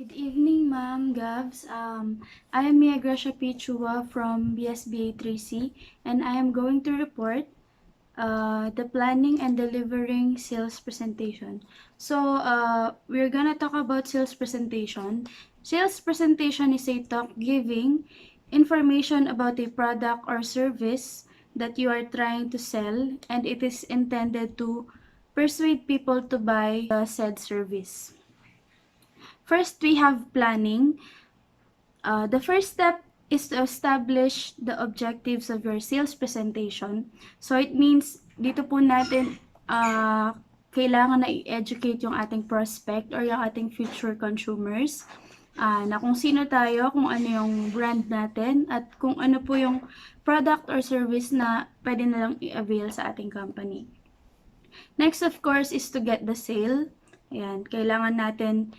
Good evening, Ma'am Gabs. I am Mia Gracia Chua from BSBA 3C, and I am going to report the planning and delivering sales presentation. So, we're gonna talk about sales presentation. Sales presentation is a talk giving information about a product or service that you are trying to sell, and it is intended to persuade people to buy the said service. First, we have planning. The first step is to establish the objectives of your sales presentation. So, it means, dito po natin, kailangan na i-educate yung ating prospect or yung ating future consumers na kung sino tayo, kung ano yung brand natin, at kung ano po yung product or service na pwede na lang i-avail sa ating company. Next, of course, is to get the sale. Ayan, kailangan natin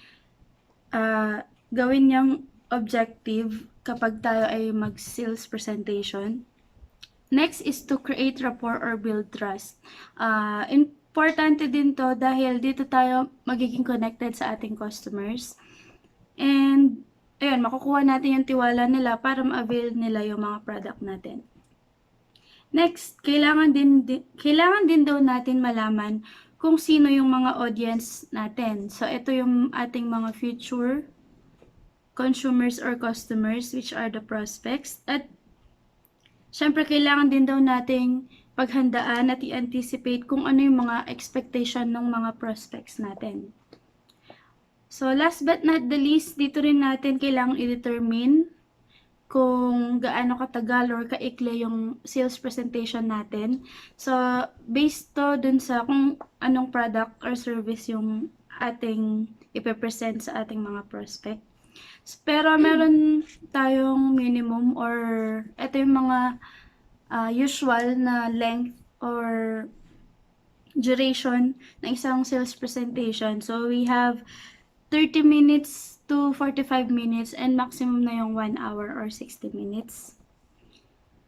gawin niyang objective kapag tayo ay mag-sales presentation. Next is to create rapport or build trust. Importante din to dahil dito tayo magiging connected sa ating customers. And, ayun, makukuha natin yung tiwala nila para ma-avail nila yung mga product natin. Next, kailangan din daw natin malaman kung sino yung mga audience natin. So, ito yung ating mga future consumers or customers, which are the prospects. At, syempre, kailangan din daw nating paghandaan at i-anticipate kung ano yung mga expectation ng mga prospects natin. So, last but not the least, dito rin natin kailangan i-determine kung gaano katagal or kaikli yung sales presentation natin. So, based to dun sa kung anong product or service yung ating ipepresent sa ating mga prospect. Pero meron tayong minimum or ito yung mga usual na length or duration ng isang sales presentation. So, we have 30 minutes to 45 minutes and maximum na yung 1 hour or 60 minutes.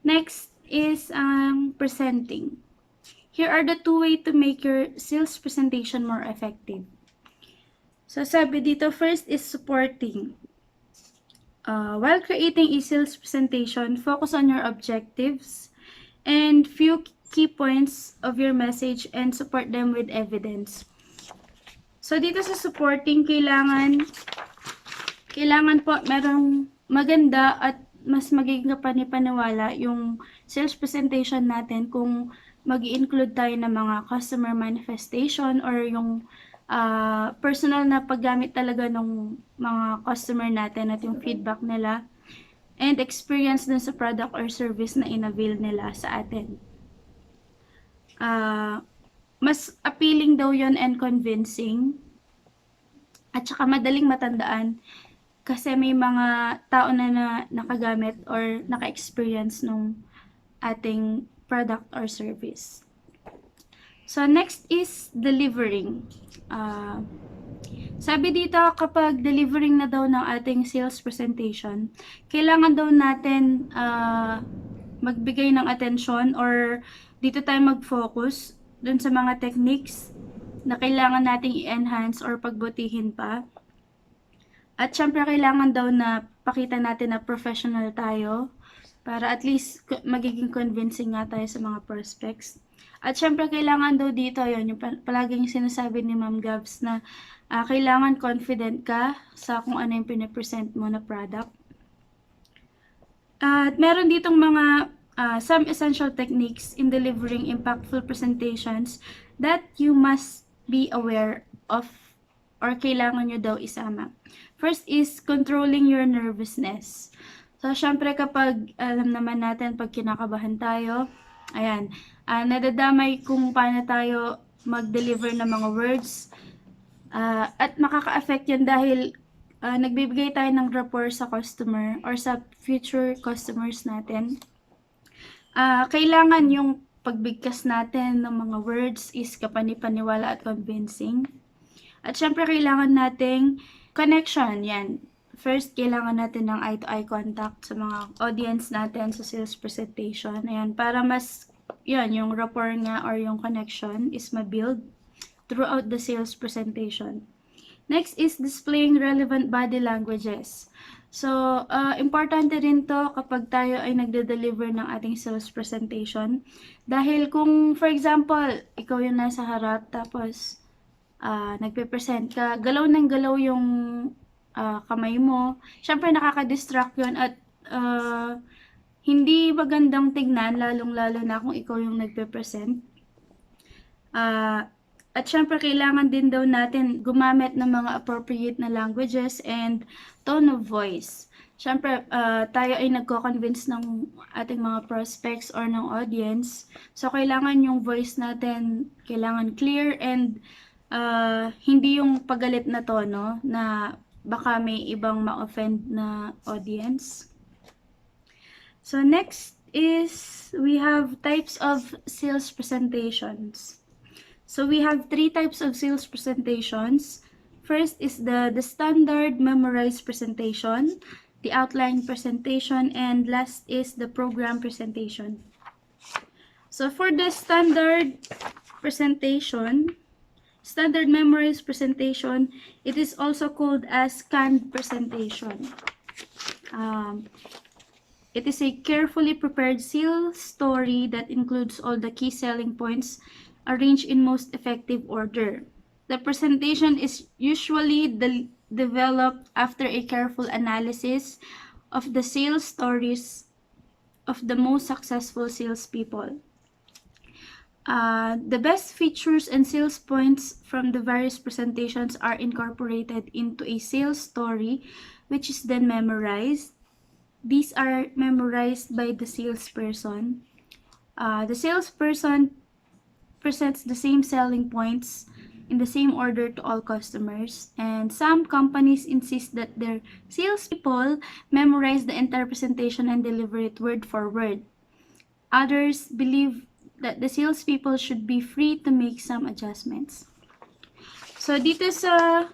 Next is presenting. Here are the two ways to make your sales presentation more effective. So sabi dito, first is supporting. While creating a sales presentation, focus on your objectives and few key points of your message and support them with evidence. So dito sa supporting, kailangan po merong maganda at mas magiging kapanipaniwala yung sales presentation natin kung mag-i-include tayo ng mga customer manifestation or yung personal na paggamit talaga ng mga customer natin at yung feedback nila and experience dun sa product or service na in-avail nila sa atin. Mas appealing daw yon and convincing at saka madaling matandaan kasi may mga tao na nakagamit or naka-experience nung ating product or service. So, next is delivering. Sabi dito, kapag delivering na daw ng ating sales presentation, kailangan daw natin magbigay ng atensyon or dito tayo mag-focus dun sa mga techniques na kailangan nating i-enhance or pagbutihin pa. At syempre, kailangan daw na pakita natin na professional tayo para at least magiging convincing nga tayo sa mga prospects. At syempre, kailangan daw dito, yun, yung palaging sinasabi ni Ma'am Gabs na kailangan confident ka sa kung ano yung pinipresent mo na product. At meron ditong mga some essential techniques in delivering impactful presentations that you must be aware of or kailangan nyo daw isama. First is controlling your nervousness. So, syempre kapag alam naman natin pag kinakabahan tayo, ayan, nadadamay kung paano tayo mag-deliver ng mga words at makaka-affect yan dahil nagbibigay tayo ng rapport sa customer or sa future customers natin. Kailangan yung pagbigkas natin ng mga words is kapanipaniwala at convincing. At syempre, kailangan nating connection. Yan. First, kailangan natin ng eye-to-eye contact sa mga audience natin sa sales presentation. Ayan, para mas, yan, yung rapport nga or yung connection is ma-build throughout the sales presentation. Next is displaying relevant body languages. So, importante rin to kapag tayo ay nagde-deliver ng ating sales presentation. Dahil kung, for example, ikaw yung nasa harap, tapos nagpe-present ka, galaw ng galaw yung kamay mo, syempre nakaka-distract yun at hindi magandang tignan, lalong-lalo na kung ikaw yung nagpe-present. At syempre, kailangan din daw natin gumamit ng mga appropriate na languages and tone of voice. Syempre, tayo ay nagko-convince ng ating mga prospects or ng audience. So, kailangan yung voice natin, kailangan clear and hindi yung pagalit na tono na baka may ibang ma-offend na audience. So, next is we have types of sales presentations. So we have 3 types of sales presentations. First is the standard memorized presentation, the outline presentation, and last is the program presentation. So for the standard presentation, standard memorized presentation, it is also called as canned presentation. It is a carefully prepared sales story that includes all the key selling points arranged in most effective order. The presentation is usually developed after a careful analysis of the sales stories of the most successful salespeople. The best features and sales points from the various presentations are incorporated into a sales story, which is then memorized. These are memorized by the salesperson. The salesperson presents the same selling points in the same order to all customers, and some companies insist that their salespeople memorize the entire presentation and deliver it word for word. Others believe that the salespeople should be free to make some adjustments. So, dito sa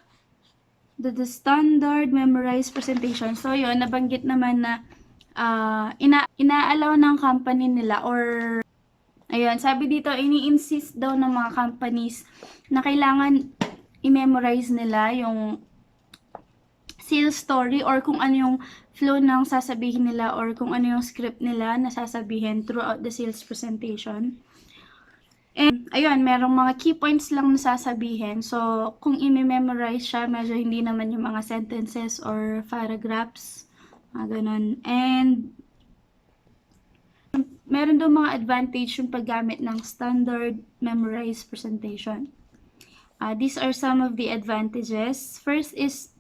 the standard memorized presentation, so yun, nabanggit naman na ina-allow ng company nila or ayun, sabi dito, ini-insist daw ng mga companies na kailangan i-memorize nila yung sales story or kung ano yung flow ng sasabihin nila or kung ano yung script nila na sasabihin throughout the sales presentation. And, ayun, merong mga key points lang na sasabihin. So, kung i-memorize siya, medyo hindi naman yung mga sentences or paragraphs. Ganun. And, meron daw mga advantage yung paggamit ng standard memorized presentation. These are some of the advantages. First is,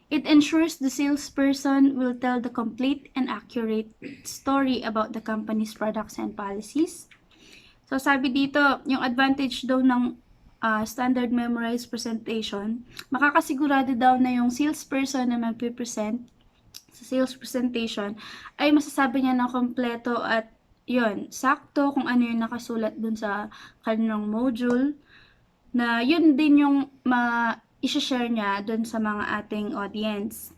it ensures the salesperson will tell the complete and accurate story about the company's products and policies. So, sabi dito, yung advantage daw ng standard memorized presentation, makakasigurado daw na yung salesperson na magpipresent sa sales presentation ay masasabi niya na kompleto at yun, sakto kung ano yung nakasulat dun sa kanilang module, na yun din yung i-share niya dun sa mga ating audience.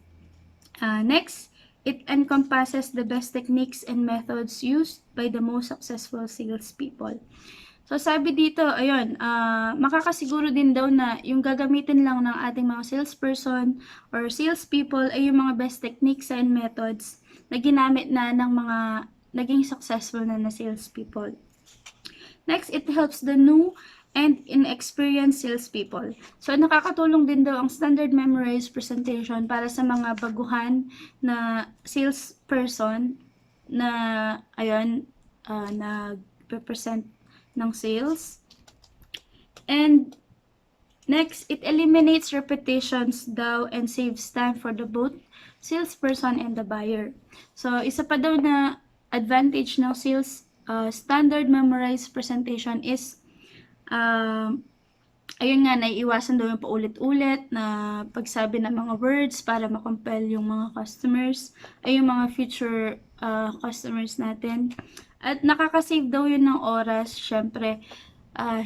Next, it encompasses the best techniques and methods used by the most successful salespeople. So, sabi dito, ayun, makakasiguro din daw na yung gagamitin lang ng ating mga salesperson or salespeople ay yung mga best techniques and methods na ginamit na ng mga naging successful na salespeople. Next, it helps the new and inexperienced salespeople. So, nakakatulong din daw ang standard memorized presentation para sa mga baguhan na salesperson na, ayun, nag-present ng sales. And, next, it eliminates repetitions daw and saves time for the both salesperson and the buyer. So, isa pa daw na advantage ng sales standard memorized presentation is ayun nga, naiiwasan daw yung paulit-ulit na pagsabi ng mga words para makompel yung mga customers ay yung mga future customers natin. At nakakasave daw yun ng oras, syempre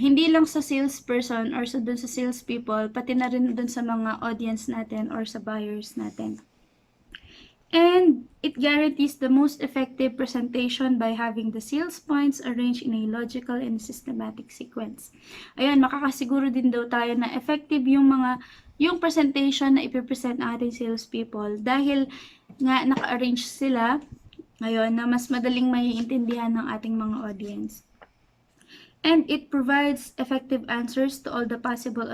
hindi lang sa salesperson or dun sa salespeople, pati na rin dun sa mga audience natin or sa buyers natin. And it guarantees the most effective presentation by having the sales points arranged in a logical and systematic sequence. Ayan, makakasiguro din daw tayo na effective yung presentation na ipipresent ng ating salespeople dahil nga naka-arrange sila ngayon na mas madaling maiintindihan ng ating mga audience. And it provides effective answers to all the possible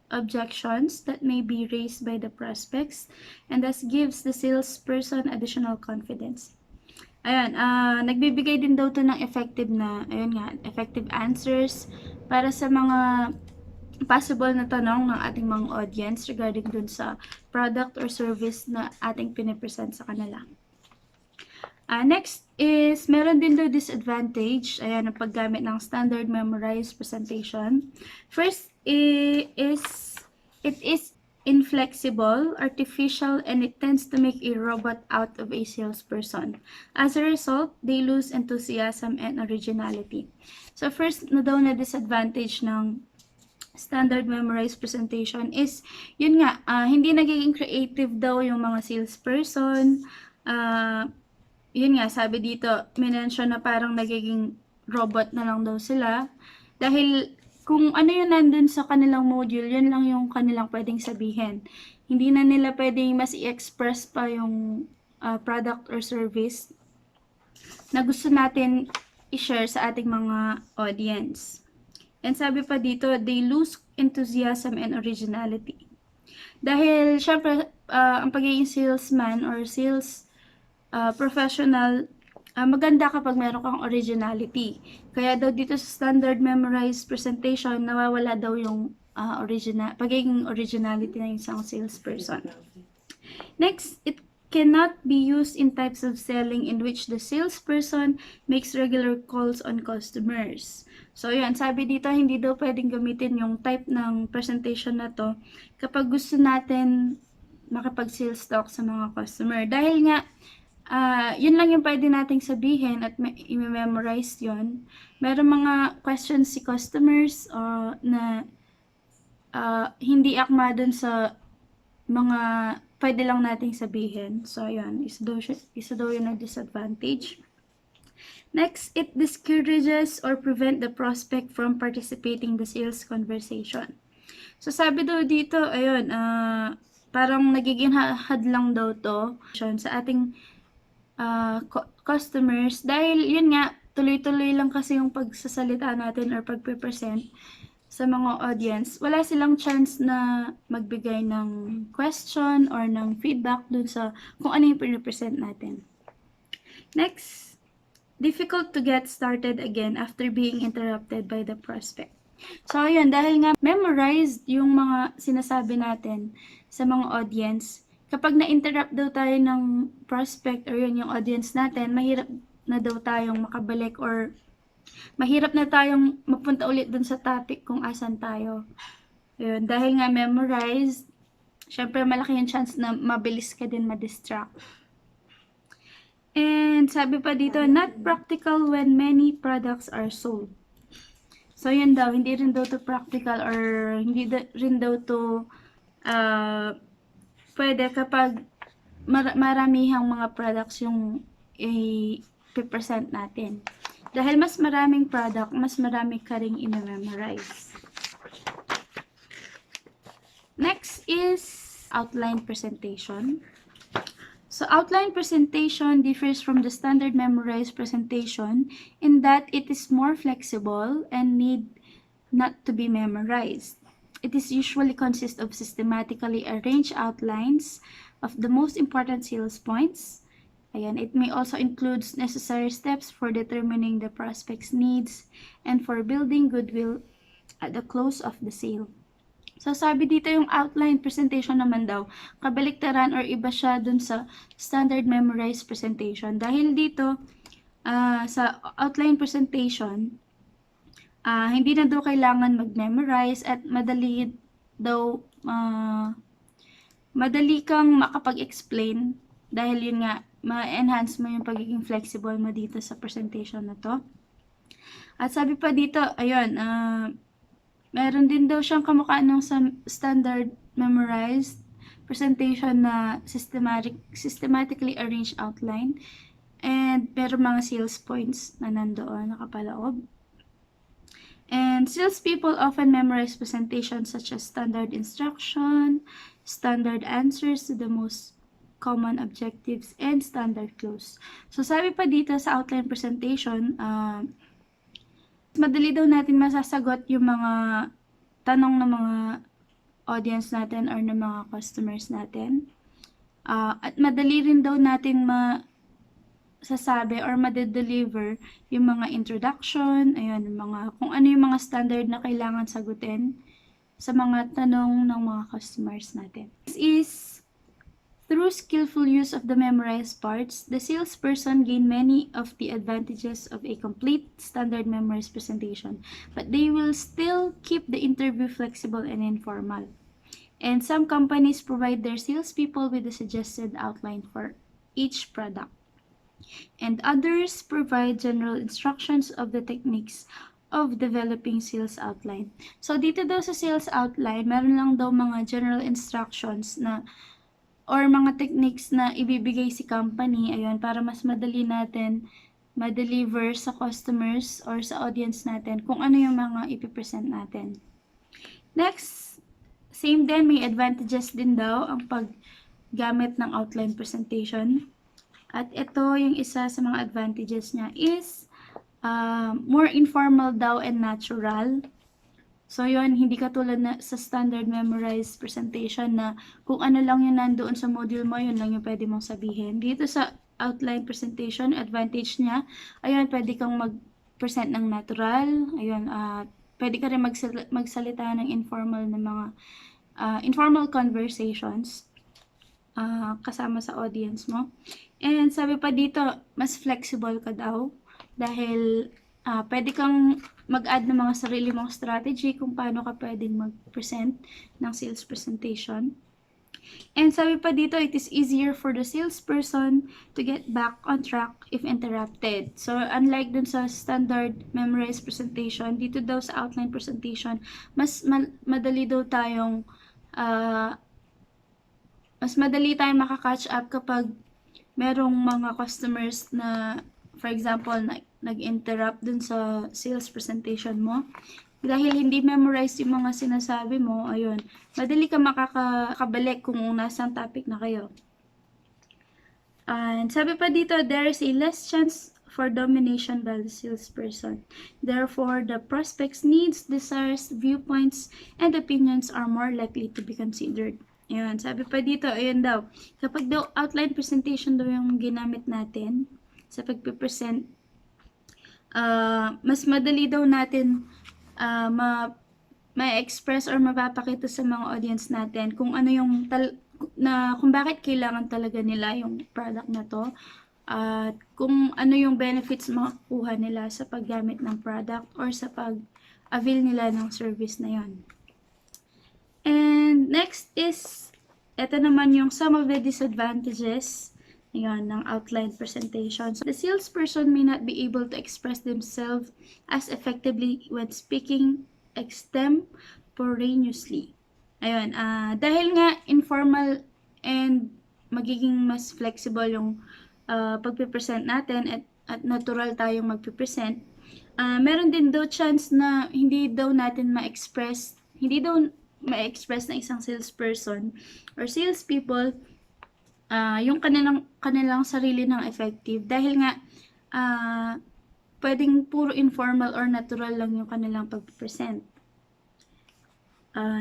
objections that may be raised by the prospects and thus gives the salesperson additional confidence. Ayan, nagbibigay din daw to ng effective answers para sa mga possible na tanong ng ating mga audience regarding dun sa product or service na ating pinipresent sa kanila. Next is, meron din daw disadvantage, ayan, ang paggamit ng standard memorized presentation. First it is inflexible, artificial, and it tends to make a robot out of a salesperson. As a result, they lose enthusiasm and originality. So first na daw na disadvantage ng standard memorized presentation is, yun nga, hindi nagiging creative daw yung mga salesperson. Yun nga, sabi dito, minention na parang nagiging robot na lang daw sila. Dahil kung ano yun nandun sa kanilang module, yun lang yung kanilang pwedeng sabihin. Hindi na nila pwedeng mas i-express pa yung product or service na gusto natin i-share sa ating mga audience. And sabi pa dito, they lose enthusiasm and originality. Dahil, syempre, ang pagiging salesman or sales professional, maganda kapag meron kang originality. Kaya daw dito sa standard memorized presentation, nawawala daw yung pagiging originality ng isang salesperson. Next, it cannot be used in types of selling in which the salesperson makes regular calls on customers. So, yun, sabi dito, hindi daw pwedeng gamitin yung type ng presentation na to kapag gusto natin makapag-sales talk sa mga customer. Dahil nga, yun lang yung pwede nating sabihin at i-memorize yun. Meron mga questions si customers na hindi akma dun sa mga pwede lang nating sabihin. So, yun. Isa daw yun ang disadvantage. Next, it discourages or prevent the prospect from participating in the sales conversation. So, sabi daw dito, ayun, parang nagiging hadlang daw to sa ating customers dahil yun nga, tuloy-tuloy lang kasi yung pagsasalita natin or pagpe-present sa mga audience. Wala silang chance na magbigay ng question or ng feedback dun sa kung ano yung pre-present natin. Next, difficult to get started again after being interrupted by the prospect. So, yun, dahil nga memorized yung mga sinasabi natin sa mga audience, kapag na-interrupt daw tayo ng prospect or yun yung audience natin, mahirap na daw tayong makabalik or mahirap na tayong mapunta ulit dun sa topic kung asan tayo. Yun, dahil nga memorized, syempre malaki yung chance na mabilis ka din ma-distract. And sabi pa dito, not practical when many products are sold. So, yun daw, hindi rin daw to practical or hindi rin daw to pwede kapag maramihang mga products yung i-present natin. Dahil mas maraming product, mas marami ka ring i-memorize. Next is outline presentation. So, outline presentation differs from the standard memorized presentation in that it is more flexible and need not to be memorized. It is usually consists of systematically arranged outlines of the most important sales points. Ayan, it may also include necessary steps for determining the prospect's needs and for building goodwill at the close of the sale. So, sabi dito yung outline presentation naman daw, kabaliktaran or iba siya dun sa standard memorized presentation. Dahil dito, sa outline presentation, hindi na daw kailangan mag-memorize at madali kang makapag-explain dahil yun nga, ma-enhance mo yung pagiging flexible mo dito sa presentation na to. At sabi pa dito, ayun, meron din daw siyang kamukha ng standard memorized, presentation na systematically arranged outline, and meron mga sales points na nandoon nakapaloob. And salespeople often memorize presentations such as standard instruction, standard answers to the most common objectives, and standard close. So, sabi pa dito sa outline presentation, madali daw natin masasagot yung mga tanong ng mga audience natin or ng mga customers natin. At madali rin daw natin sasabi or madedeliver yung mga introduction, ayun, kung ano yung mga standard na kailangan sagutin sa mga tanong ng mga customers natin. This is, through skillful use of the memorized parts, the salesperson gain many of the advantages of a complete standard memorized presentation, but they will still keep the interview flexible and informal. And some companies provide their salespeople with a suggested outline for each product. And others provide general instructions of the techniques of developing sales outline. So, dito daw sa sales outline, meron lang daw mga general instructions na or mga techniques na ibibigay si company, ayun, para mas madali natin ma-deliver sa customers or sa audience natin kung ano yung mga ipipresent natin. Next, same din, may advantages din daw ang paggamit ng outline presentation. At ito, yung isa sa mga advantages niya is more informal daw and natural. So, yun, hindi katulad na sa standard memorized presentation na kung ano lang yung nandoon sa module mo, yun lang yung pwede mong sabihin. Dito sa outline presentation, advantage niya, ayun, pwede kang mag-present ng natural, ayun, pwede ka rin magsalita ng informal na mga informal conversations kasama sa audience mo. And sabi pa dito, mas flexible ka daw dahil pwede kang mag-add ng mga sarili mong strategy kung paano ka pwedeng mag-present ng sales presentation. And sabi pa dito, it is easier for the salesperson to get back on track if interrupted. So, unlike dun sa standard memorized presentation, dito daw sa outline presentation, mas madali daw tayong makakatch up kapag merong mga customers na, for example, nag-interrupt dun sa sales presentation mo. Dahil hindi memorize yung mga sinasabi mo, ayun, madali ka makakabalik kung nasang topic na kayo. And sabi pa dito, there is a less chance for domination by the salesperson. Therefore, the prospect's needs, desires, viewpoints, and opinions are more likely to be considered. Ayun, sabi pa dito, ayun daw, kapag daw outline presentation daw yung ginamit natin sa pagpipresent, mas madali daw natin ma-express or mapapakita sa mga audience natin kung ano yung kung bakit kailangan talaga nila yung product na to at kung ano yung benefits makukuha nila sa paggamit ng product or sa pag-avail nila ng service na yon. And next is, ito naman yung some of the disadvantages ng outline presentation. So, the salesperson may not be able to express themselves as effectively when speaking extemporaneously. Ayun, dahil nga informal and magiging mas flexible yung pagpipresent natin at natural tayong magpipresent, meron din daw chance na hindi daw ma-express ng isang salesperson or salespeople yung kanilang sarili ng effective dahil nga pwedeng puro informal or natural lang yung kanilang pag-present.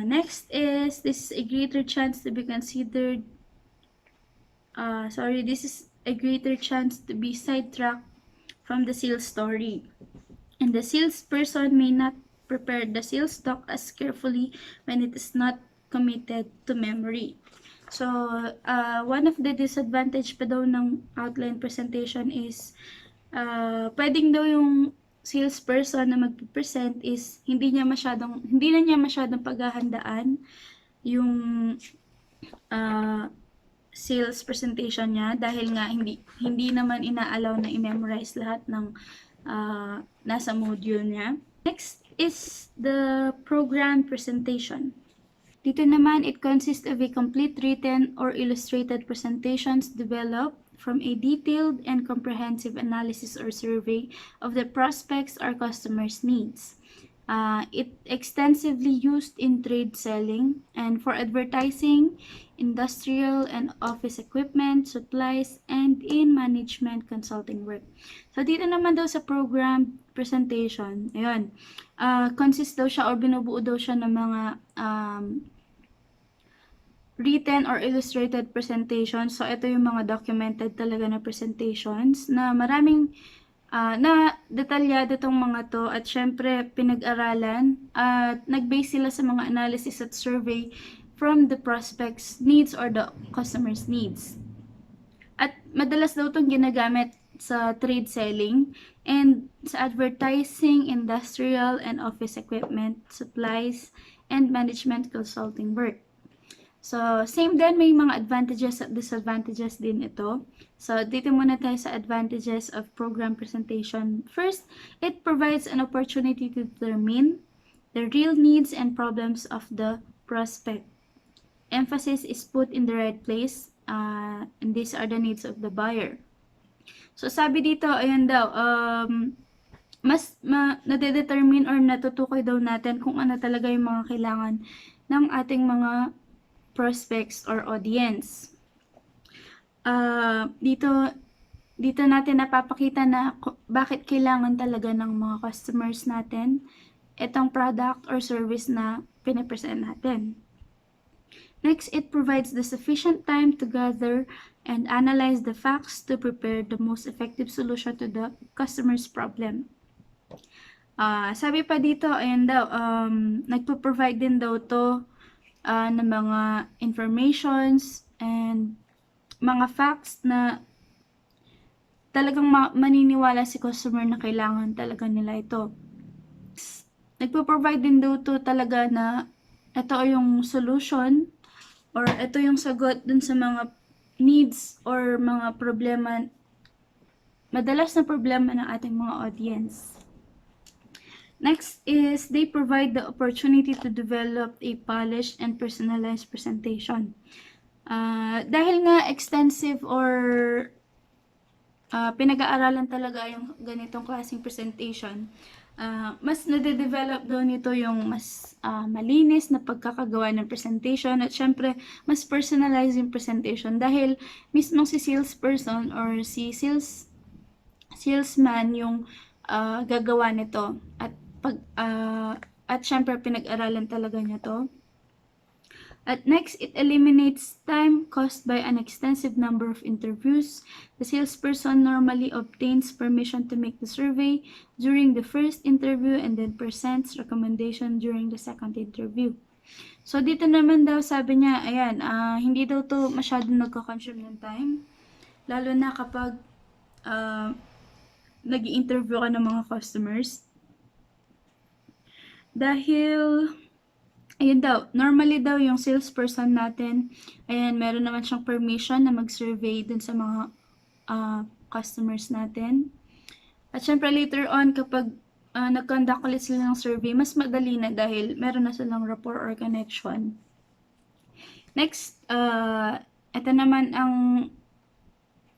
Next is, this is a greater chance to be considered this is a greater chance to be sidetracked from the sales story. And the salesperson may not prepare the sales talk as carefully when it is not committed to memory. So, one of the disadvantage pa daw ng outline presentation is, pwedeng daw yung salesperson na magpipresent is hindi na niya masyadong paghahandaan yung sales presentation niya dahil nga hindi naman ina-allow na i-memorize lahat ng nasa module niya. Next is the program presentation. Dito naman, it consists of a complete written or illustrated presentations developed from a detailed and comprehensive analysis or survey of the prospects or customers' needs. It extensively used in trade selling and for advertising, industrial and office equipment, supplies, and in management consulting work. So, dito naman daw sa program presentation, ayun, consist daw siya or binubuo daw siya ng mga written or illustrated presentations. So, ito yung mga documented talaga na presentations na maraming na detalyado tong mga to at syempre pinag-aralan at nag-base sila sa mga analysis at survey from the prospects needs or the customer's needs. At madalas daw itong ginagamit sa trade selling and sa advertising, industrial and office equipment, supplies, and management consulting work. So, same din, may mga advantages at disadvantages din ito. So, dito muna tayo sa advantages of program presentation. First, it provides an opportunity to determine the real needs and problems of the prospect. Emphasis is put in the right place, and these are the needs of the buyer. So, sabi dito, ayan daw, mas nade-determine or natutukoy daw natin kung ano talaga yung mga kailangan ng ating mga prospects or audience. Dito natin napapakita na bakit kailangan talaga ng mga customers natin itong product or service na pinapresent natin. Next, it provides the sufficient time to gather and analyze the facts to prepare the most effective solution to the customer's problem. Sabi pa dito, ayan daw, nagpo-provide din daw to ng mga informations and mga facts na talagang maniniwala si customer na kailangan talaga nila ito. Nagpo-provide din daw to talaga na ito yung solution or ito yung sagot dun sa mga needs or mga problema, madalas na problema ng ating mga audience. Next is they provide the opportunity to develop a polished and personalized presentation. Dahil nga extensive or pinag-aaralan talaga yung ganitong klaseng presentation, mas nade-develop daw nito yung mas malinis na pagkakagawa ng presentation at syempre mas personalized yung presentation dahil mismong si salesperson or si salesman yung gagawa nito at syempre pinag-aralan talaga niya to. At next, it eliminates time caused by an extensive number of interviews. The salesperson normally obtains permission to make the survey during the first interview and then presents recommendation during the second interview. So, dito naman daw sabi niya, ayan, hindi daw to masyadong nagka-consume ng time. Lalo na kapag nag-i-interview ka ng mga customers. Dahil, ayun daw, normally daw yung salesperson natin, ayan, meron naman siyang permission na mag-survey dun sa mga customers natin. At syempre later on, kapag nag-conduct ulit sila ng survey, mas madali na dahil meron na silang rapport or connection. Next, ito naman ang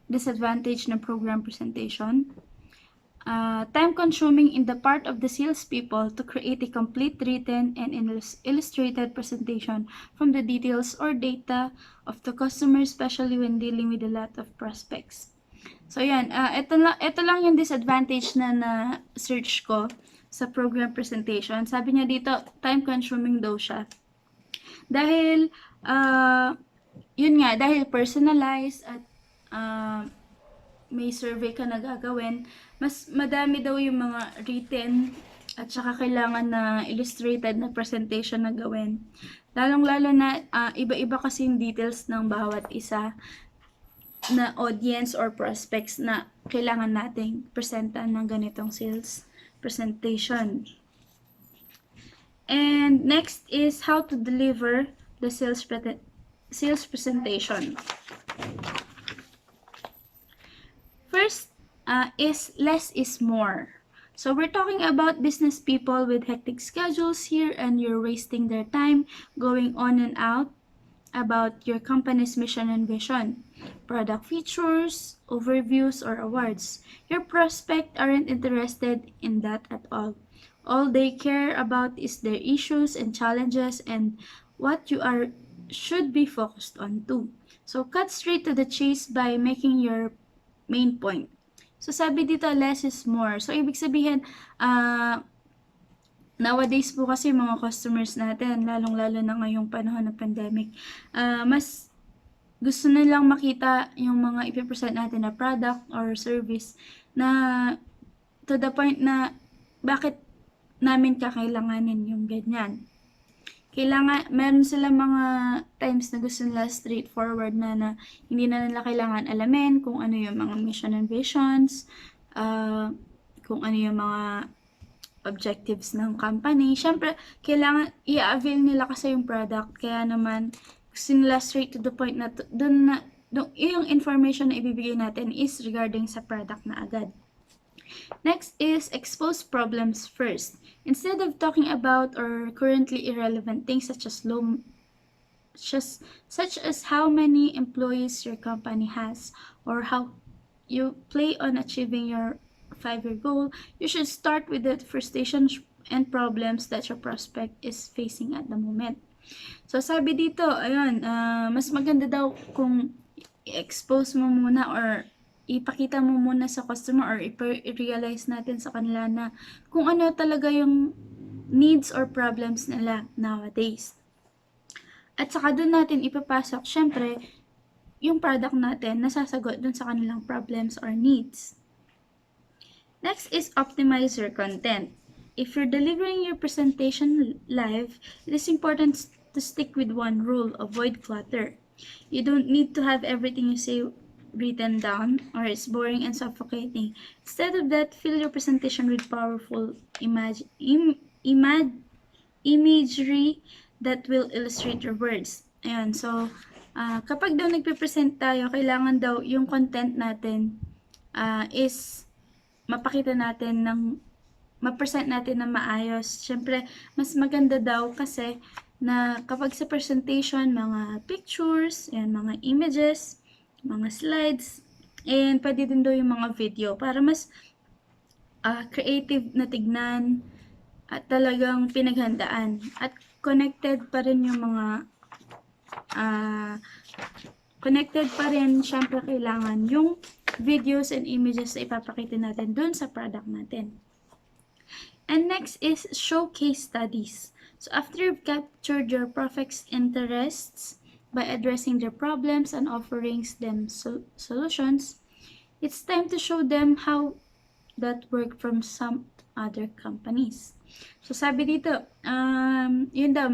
disadvantage ng program presentation. Time-consuming in the part of the salespeople to create a complete written and illustrated presentation from the details or data of the customer, especially when dealing with a lot of prospects. So, yan. Ito lang yung disadvantage na na-search ko sa program presentation. Sabi niya dito, time-consuming daw siya. Dahil, yun nga, dahil personalized at may survey ka na gagawin, mas madami daw yung mga written at saka kailangan na illustrated na presentation na gawin. Lalong-lalo na iba-iba kasi yung details ng bawat isa na audience or prospects na kailangan nating presentan ng ganitong sales presentation. And next is how to deliver the sales presentation. First, is less is more. So we're talking about business people with hectic schedules here, and you're wasting their time going on and out about your company's mission and vision, product features, overviews, or awards. Your prospect aren't interested in that at all. All they care about is their issues and challenges and what you are should be focused on too. So cut straight to the chase by making your main point. So sabi dito, less is more. So ibig sabihin, nowadays po kasi mga customers natin, lalong-lalo na ngayong panahon ng pandemic, mas gusto nilang makita yung mga ipipresent natin na product or service na to the point na bakit namin kakailanganin yung ganyan. Meron sila mga times na gusto nila straightforward na hindi na nila kailangan alamin kung ano yung mga mission and visions, kung ano yung mga objectives ng company. Siyempre, kailangan i-avail nila kasi yung product. Kaya naman, gusto nila straight to the point na yung information na ibibigay natin is regarding sa product na agad. Next is expose problems first. Instead of talking about or currently irrelevant things such as how many employees your company has or how you play on achieving your 5-year goal, you should start with the frustrations and problems that your prospect is facing at the moment. So sabi dito, ayun, mas maganda daw kung i-expose mo muna or ipakita mo muna sa customer or i-realize natin sa kanila na kung ano talaga yung needs or problems nila nowadays. At saka doon natin ipapasok, syempre, yung product natin nasasagot doon sa kanilang problems or needs. Next is optimize your content. If you're delivering your presentation live, it is important to stick with one rule: avoid clutter. You don't need to have everything you say written down or it's boring and suffocating. Instead of that, fill your presentation with powerful imagery that will illustrate your words. Ayan, so kapag daw nagpe-present tayo, kailangan daw yung content natin is mapakita natin ma-present natin na maayos. Siyempre, mas maganda daw kasi na kapag sa presentation, mga pictures, and mga images, mga slides, and pwede din daw yung mga video para mas creative na tignan at talagang pinaghandaan at connected pa rin yung mga connected pa rin, syempre kailangan yung videos and images na ipapakita natin dun sa product natin. And next is show case studies. So after you've captured your prospect's interests by addressing their problems and offering them solutions, it's time to show them how that worked from some other companies. So sabi dito, yun daw,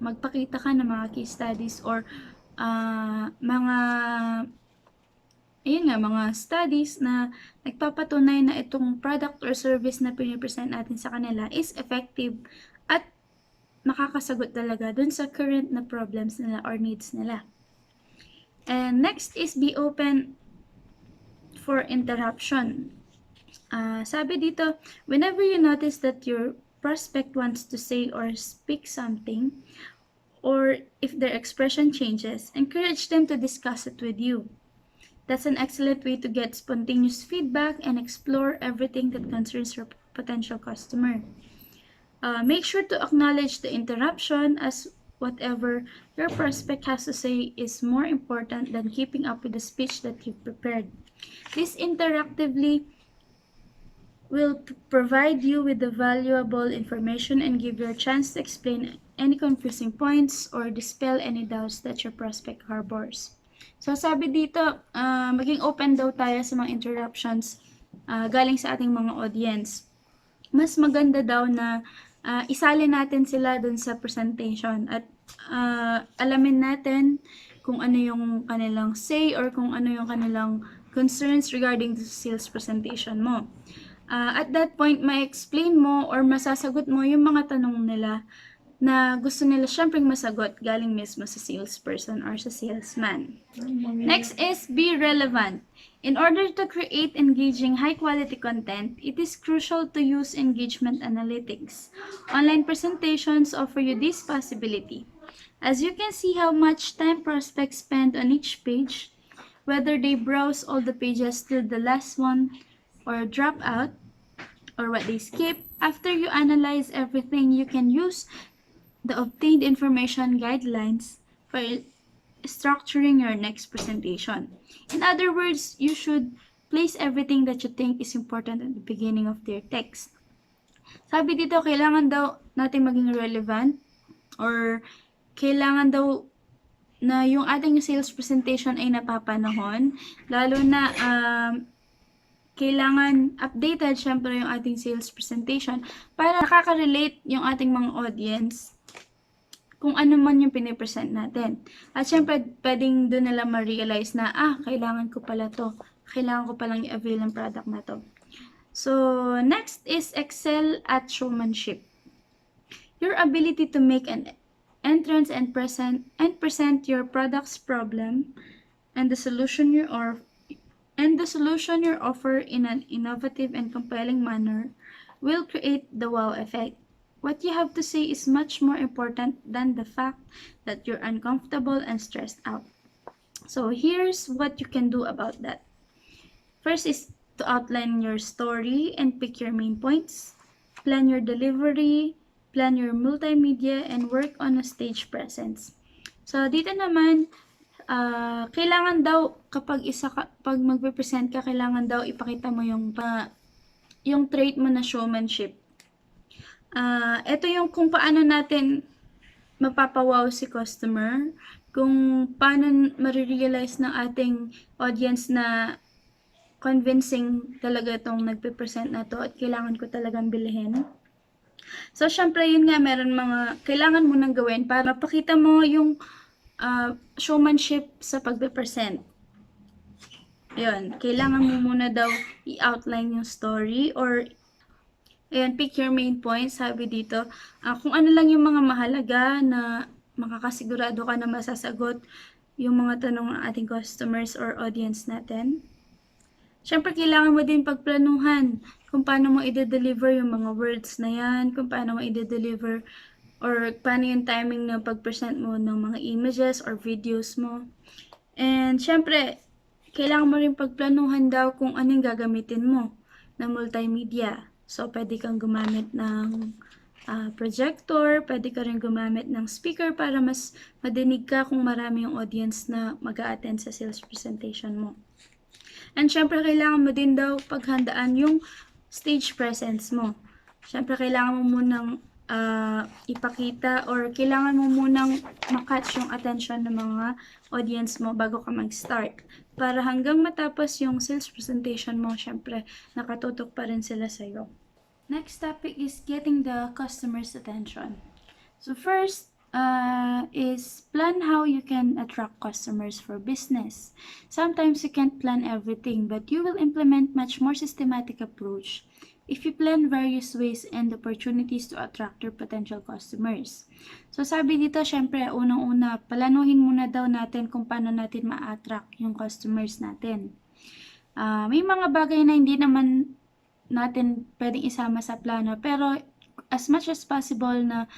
magpakita ka ng mga case studies or mga studies na nagpapatunay na itong product or service na pinipresent natin sa kanila is effective at makakasagot talaga dun sa current na problems nila or needs nila. And next is be open for interruption. Sabi dito, whenever you notice that your prospect wants to say or speak something, or if their expression changes, encourage them to discuss it with you. That's an excellent way to get spontaneous feedback and explore everything that concerns your potential customer. Make sure to acknowledge the interruption, as whatever your prospect has to say is more important than keeping up with the speech that you've prepared. This interactively will provide you with the valuable information and give you a chance to explain any confusing points or dispel any doubts that your prospect harbors. So sabi dito, maging open daw tayo sa mga interruptions galing sa ating mga audience. Mas maganda daw na isali natin sila dun sa presentation at alamin natin kung ano yung kanilang say or kung ano yung kanilang concerns regarding the sales presentation mo. At that point, ma-explain mo or masasagot mo yung mga tanong nila na gusto nila syempre masagot galing mismo sa salesperson or sa salesman. Next is be relevant. In order to create engaging high-quality content, it is crucial to use engagement analytics. Online presentations offer you this possibility. As you can see how much time prospects spend on each page, whether they browse all the pages till the last one or drop out, or what they skip. After you analyze everything, you can use the obtained information guidelines for structuring your next presentation. In other words, you should place everything that you think is important at the beginning of their text. Sabi dito, kailangan daw natin maging relevant or kailangan daw na yung ating sales presentation ay napapanahon, lalo na kailangan updated syempre yung ating sales presentation para nakaka-relate yung ating mga audience kung ano man yung pinipresent natin. At syempre, pwedeng doon nila ma-realize na, kailangan ko pala to. Kailangan ko palang i-avail ng product na to. So, next is excel at showmanship. Your ability to make an entrance and present your product's problem and the solution you offer in an innovative and compelling manner will create the wow effect. What you have to say is much more important than the fact that you're uncomfortable and stressed out. So here's what you can do about that. First is to outline your story and pick your main points. Plan your delivery, plan your multimedia, and work on a stage presence. So dito naman, kailangan daw pag magpe-present ka, kailangan daw ipakita mo yung trait mo na showmanship. Ito yung kung paano natin mapapawaw si customer, kung paano marirealize ng ating audience na convincing talaga itong nagpe-present na to at kailangan ko talagang bilhin. So, syempre yun nga, meron mga kailangan mo nang gawin para mapakita mo yung showmanship sa pagpe-present. Yun, kailangan mo muna daw i-outline yung story or ayan, pick your main points, sabi dito. Kung ano lang yung mga mahalaga na makakasigurado ka na masasagot yung mga tanong ng ating customers or audience natin. Siyempre, kailangan mo din pagplanuhan kung paano mo i-deliver yung mga words na yan, kung paano mo i-deliver or paano yung timing na pag-present mo ng mga images or videos mo. And siyempre, kailangan mo rin pagplanuhan daw kung anong gagamitin mo na multimedia. So, pwede kang gumamit ng projector, pwede ka rin gumamit ng speaker para mas madinig ka kung marami yung audience na mag-a-attend sa sales presentation mo. And syempre, kailangan mo din daw paghandaan yung stage presence mo. Syempre, kailangan mo munang ipakita or kailangan mo munang makatch yung attention ng mga audience mo bago ka mag-start. Para hanggang matapos yung sales presentation mo, syempre, nakatutok pa rin sila sa'yo. Next topic is getting the customer's attention. So first is plan how you can attract customers for business. Sometimes you can't plan everything, but you will implement much more systematic approach if you plan various ways and opportunities to attract your potential customers. So sabi dito, syempre, unang-una, planuhin muna daw natin kung paano natin ma-attract yung customers natin. May mga bagay na hindi naman natin pwedeng isama sa plano, pero as much as possible na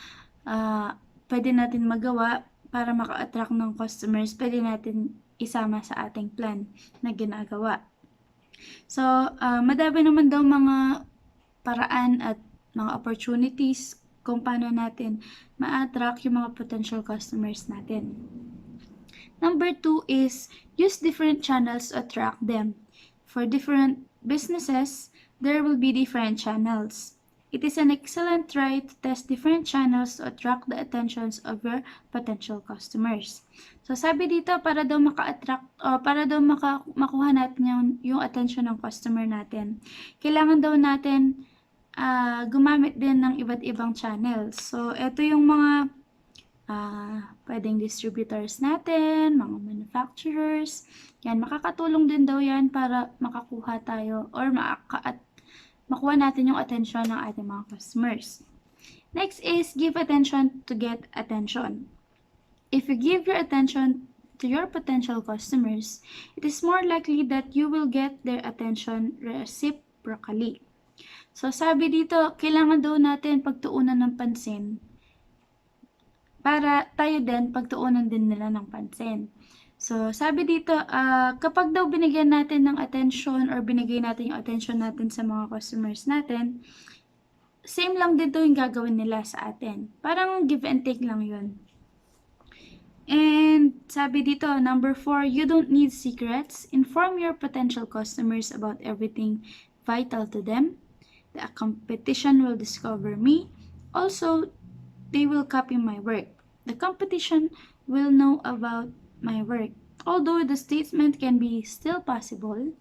pwede natin magawa para maka-attract ng customers, pwede natin isama sa ating plan na ginagawa. So, madami naman daw mga paraan at mga opportunities kung paano natin ma-attract yung mga potential customers natin. Number 2 is use different channels to attract them. For different businesses, there will be different channels. It is an excellent try to test different channels to attract the attentions of your potential customers. So, sabi dito, para daw maka-attract, para daw makuha natin yung attention ng customer natin, kailangan daw natin gumamit din ng iba't ibang channels. So, ito yung mga pwedeng distributors natin, mga manufacturers. Yan, makakatulong din daw yan para makakuha tayo or makuha natin yung attention ng ating mga customers. Next is give attention to get attention. If you give your attention to your potential customers, it is more likely that you will get their attention reciprocally. So, sabi dito, kailangan daw natin pagtuunan ng pansin para tayo din pagtuunan din nila ng pansin. So, sabi dito, kapag daw binigyan natin ng attention or binigay natin yung attention natin sa mga customers natin, same lang din to yung gagawin nila sa atin. Parang give and take lang yun. And sabi dito, number 4, you don't need secrets. Inform your potential customers about everything vital to them. The competition will discover me. Also, they will copy my work. The competition will know about my work. Although the statement can be still possible,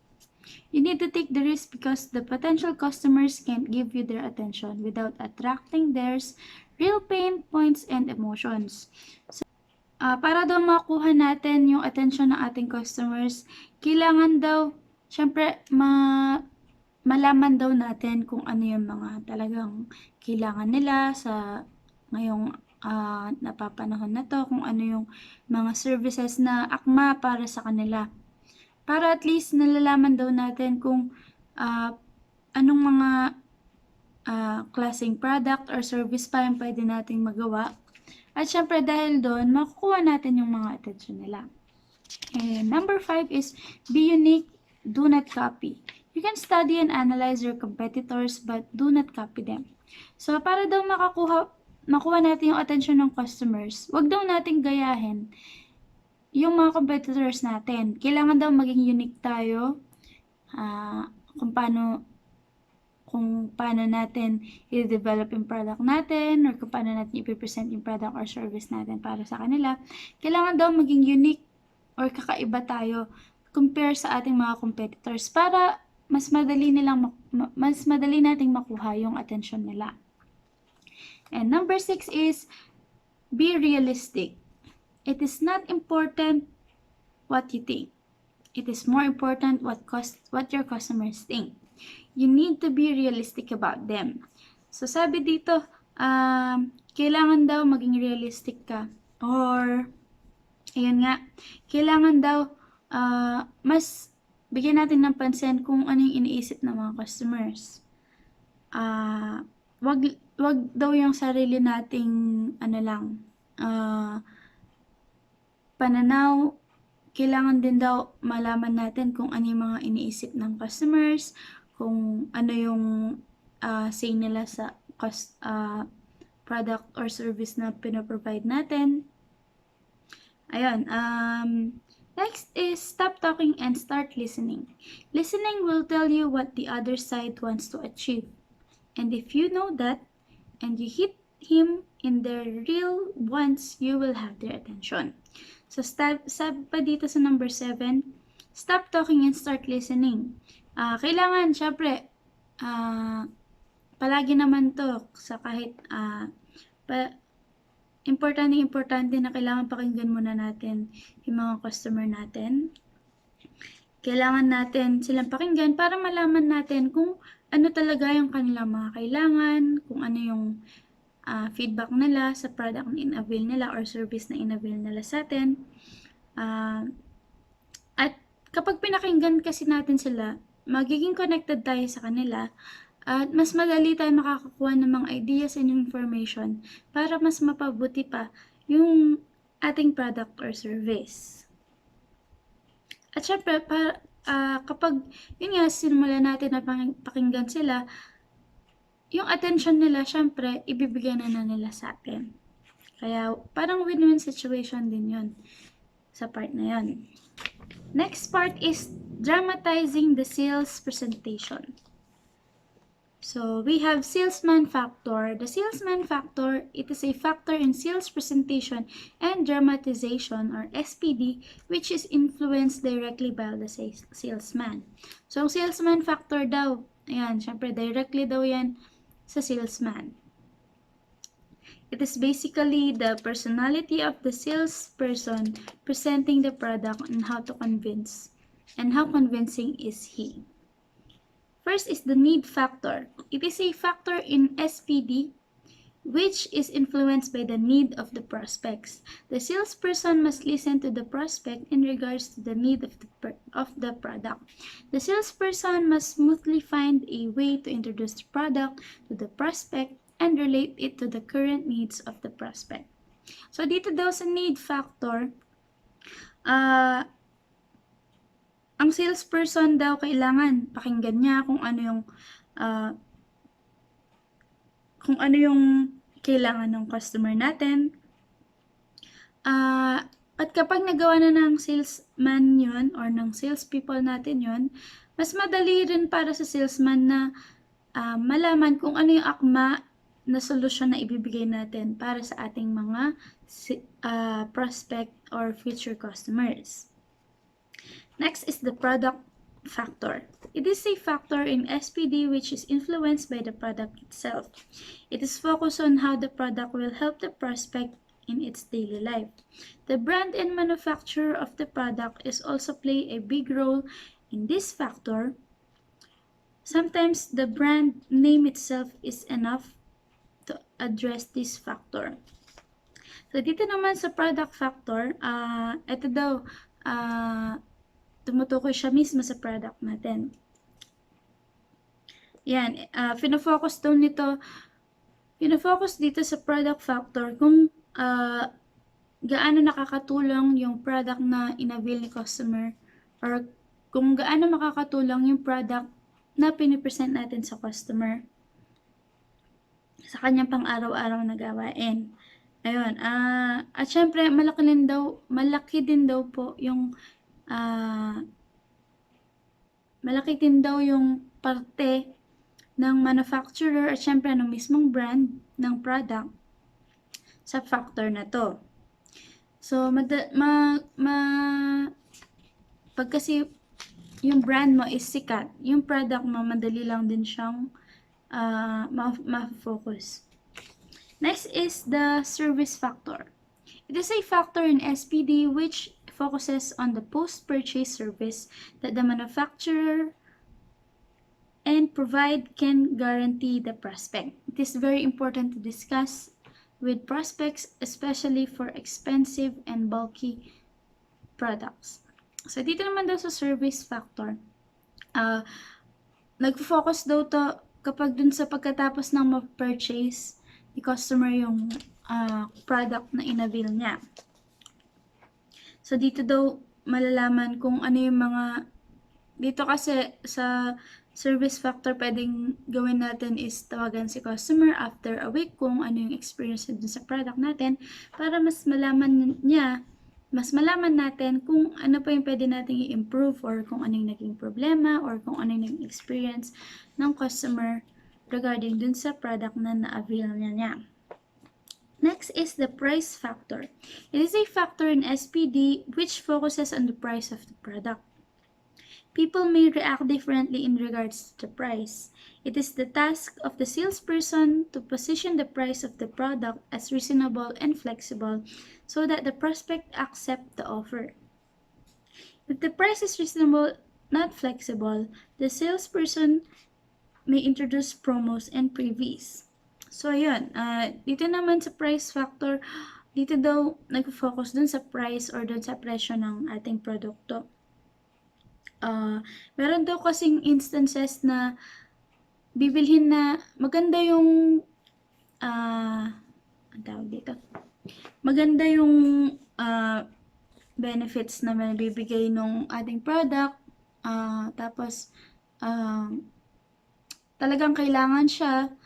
you need to take the risk because the potential customers can't give you their attention without attracting theirs real pain points and emotions. So, para daw makuha natin yung attention ng ating customers, kailangan daw, syempre, malaman daw natin kung ano yung mga talagang kailangan nila sa ngayong napapanahon na to, kung ano yung mga services na akma para sa kanila. Para at least nalalaman daw natin kung anong mga klaseng product or service pa yung pwede nating magawa. At syempre dahil doon, makukuha natin yung mga attention nila. And number 5 is be unique, do not copy. You can study and analyze your competitors but do not copy them. So para daw makuha natin yung attention ng customers, wag daw nating gayahin yung mga competitors natin. Kailangan daw maging unique tayo kung paano natin i-develop yung product natin or kung paano natin i-present yung product or service natin para sa kanila. Kailangan daw maging unique or kakaiba tayo compare sa ating mga competitors para mas madali nating makuha yung attention nila. And number 6 is be realistic. It is not important what you think. It is more important what your customers think. You need to be realistic about them. So sabi dito, kailangan daw maging realistic ka. Or, ayun nga, kailangan daw mas bigyan natin ng pansin kung ano yung iniisip ng mga customers. Wag daw yung sarili nating pananaw. Kailangan din daw malaman natin kung ano yung mga iniisip ng customers, kung ano yung say nila sa product or service na pinaprovide natin. Ayun. Next is stop talking and start listening. Listening will tell you what the other side wants to achieve. And if you know that, and you hit him in their real wants, you will have their attention. So, sabi pa dito sa number 7, stop talking and start listening. Kailangan, syempre, palagi naman to sa kahit importante na kailangan pakinggan muna natin yung mga customer natin. Kailangan natin silang pakinggan para malaman natin kung ano talaga yung kanilang mga kailangan, kung ano yung feedback nila sa product na in-avail nila or service na in-avail nila sa atin. At kapag pinakinggan kasi natin sila, magiging connected tayo sa kanila at mas madali tayo makakakuha ng mga ideas and information para mas mapabuti pa yung ating product or service. At syempre, kapag yun nga, simulan natin na pakinggan sila, yung attention nila, syempre, ibibigyan na nila sa atin. Kaya, parang win-win situation din yun sa part na yun. Next part is dramatizing the sales presentation. So, we have salesman factor. The salesman factor, it is a factor in sales presentation and dramatization or SPD, which is influenced directly by the salesman. So, salesman factor daw, ayan, syempre, directly daw yan sa salesman. It is basically the personality of the salesperson presenting the product and how convincing is he. First is the need factor. It is a factor in SPD which is influenced by the need of the prospects. The salesperson must listen to the prospect in regards to the need of the product. The salesperson must smoothly find a way to introduce the product to the prospect and relate it to the current needs of the prospect. So dito daw sa need factor, ang salesperson daw kailangan pakinggan niya kung ano yung kailangan ng customer natin. At kapag nagawa na ng salesman yun or ng salespeople natin yun, mas madali rin para sa salesman na malaman kung ano yung akma na solusyon na ibibigay natin para sa ating mga prospect or future customers. Next is the product factor. It is a factor in SPD which is influenced by the product itself. It is focused on how the product will help the prospect in its daily life. The brand and manufacturer of the product is also play a big role in this factor. Sometimes the brand name itself is enough to address this factor. So dito naman sa product factor, ito daw, tumutukoy siya mismo sa product natin. Yan, pinofocus dito sa product factor kung gaano nakakatulong yung product na in-avail ni customer or kung gaano makakatulong yung product na pinipresent natin sa customer sa kanyang pang-araw-araw na gawain. Ayun, at syempre malaki din daw po yung malaki din daw yung parte ng manufacturer at syempre ng mismong brand ng product sa factor na to. So, pag kasi yung brand mo is sikat, yung product mo madali lang din siyang ma-focus. Next is the service factor. It is a factor in SPD which focuses on the post-purchase service that the manufacturer and provide can guarantee the prospect. It is very important to discuss with prospects, especially for expensive and bulky products. So, dito naman daw sa service factor, nag-focus daw to kapag dun sa pagkatapos ng ma-purchase ni customer yung product na in-avail niya. So, dito daw malalaman kung ano yung mga, dito kasi sa service factor pwedeng gawin natin is tawagan si customer after a week kung ano yung experience dun sa product natin para mas malaman natin kung ano pa yung pwede nating i-improve or kung ano yung naging problema or kung ano yung naging experience ng customer regarding dun sa product na na-avail niya. Next is the price factor. It is a factor in SPD which focuses on the price of the product. People may react differently in regards to the price. It is the task of the salesperson to position the price of the product as reasonable and flexible so that the prospect accept the offer. If the price is reasonable, not flexible, the salesperson may introduce promos and freebies. So, ayun. Dito naman sa price factor, dito daw nag-focus dun sa price or dun sa presyo ng ating produkto. Meron daw kasing instances na bibilhin na maganda yung ang tawag dito, maganda yung benefits na mabibigay nung ating product, tapos talagang kailangan siya,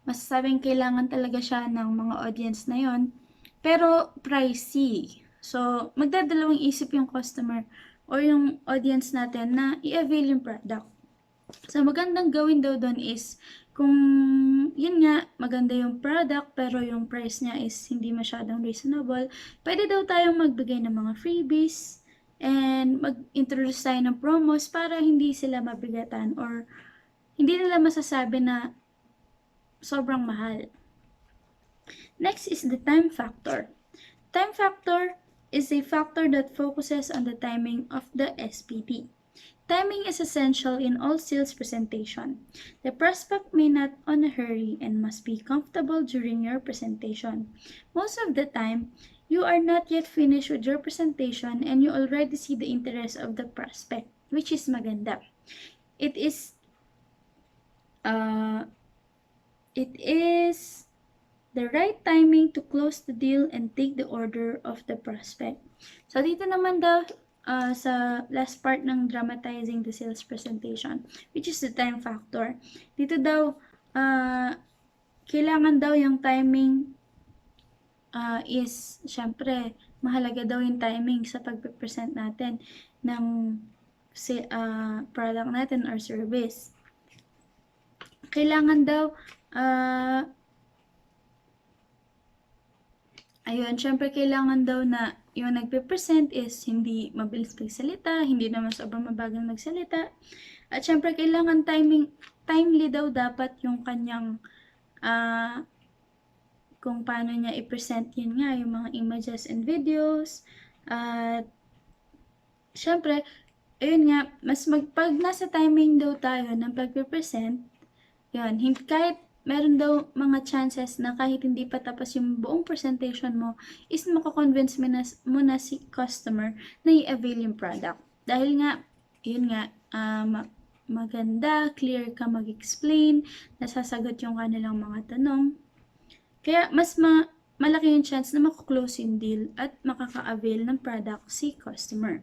masasabing kailangan talaga siya ng mga audience na yon, pero pricey. So, magdadalawang isip yung customer or yung audience natin na i-avail yung product. So, magandang gawin daw doon is, kung yun nga, maganda yung product pero yung price niya is hindi masyadong reasonable, pwede daw tayong magbigay ng mga freebies and mag-introduce tayo ng promos para hindi sila mabigatan or hindi nila masasabi na sobrang mahal. Next is the time factor. Time factor is a factor that focuses on the timing of the SPD. Timing is essential in all sales presentation. The prospect may not on a hurry and must be comfortable during your presentation. Most of the time, you are not yet finished with your presentation and you already see the interest of the prospect, which is maganda. It is the right timing to close the deal and take the order of the prospect. So, dito naman daw, sa last part ng dramatizing the sales presentation, which is the time factor. Dito daw, kailangan daw yung timing is, syempre, mahalaga daw yung timing sa pag-present natin ng product natin or service. Kailangan daw, ayun, syempre kailangan daw na yung nagpe-present is hindi mabilis magsalita, hindi naman sobrang mabagal magsalita. At syempre kailangan timely daw dapat yung kanyang kung paano niya i-present yun nga, yung mga images and videos. At syempre, ayun nga, pag nasa timing daw tayo ng pagpe-present, yun, kahit meron daw mga chances na kahit hindi pa tapos yung buong presentation mo, is makakonvince mo na si customer na i-avail yung product. Dahil nga, yun nga, maganda, clear ka mag-explain, nasasagot yung kanilang mga tanong. Kaya mas malaki yung chance na makaklose yung deal at makaka-avail ng product si customer.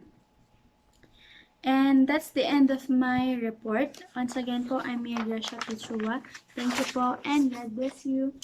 And that's the end of my report. Once again po, I'm Gracia. Thank you po and God bless you.